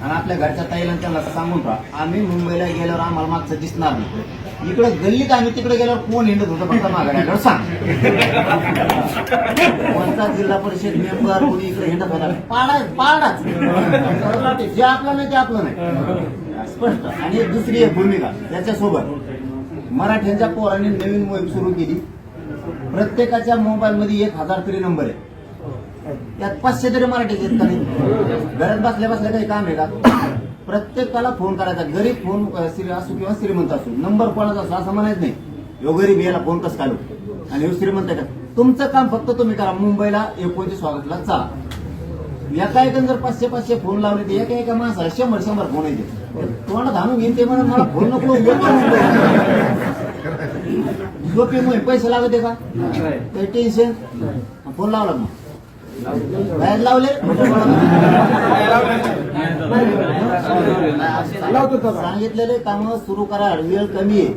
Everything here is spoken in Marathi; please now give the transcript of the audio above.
आणि आपल्या घरच्या ताईला त्यांना सांगून राहा आम्ही मुंबईला गेल्यावर आम्हाला मागचं दिसणार नाही. इकडे गल्लीत आम्ही तिकडे गेल्यावर कोण हिंडत होतं फक्त माघाऱ्याकडे सांग. कोणता जिल्हा परिषद मेंबर कोणी इकडे हिंडत होता पाडाच जे आपलं नाही ते आपलं नाही स्पष्ट. आणि दुसरी एक भूमिका त्याच्यासोबत मराठ्यांच्या पोरांनी नवीन मोहीम सुरू केली. प्रत्येकाच्या मोबाईल मध्ये 1000 तरी नंबर आहे. त्यात 500 तरी मराठीचे आहेत का नाही. घरात बसल्या बसल्या काही काम आहे का. प्रत्येकाला फोन करायचा. गरीब फोन असो किंवा श्रीमंत असो नंबर कोणाचा असो असं म्हणायचं नाही. यो गरीब याला फोन कसं काढू आणि यो श्रीमंत आहे का. तुमचं काम फक्त तुम्ही करा. मुंबईला 29 ऑगस्टला चला. एका जर 500 फोन लावले तर एका माणसाला 100 फोन येते. तुम्हाला धानून घेईन ते म्हणून मला फोन नको झोपे मग पैसे लागते का काही टेन्शन. फोन लावला मग बाहेर लावले सांगितलेले काम सुरू करा. वेळ कमी आहे.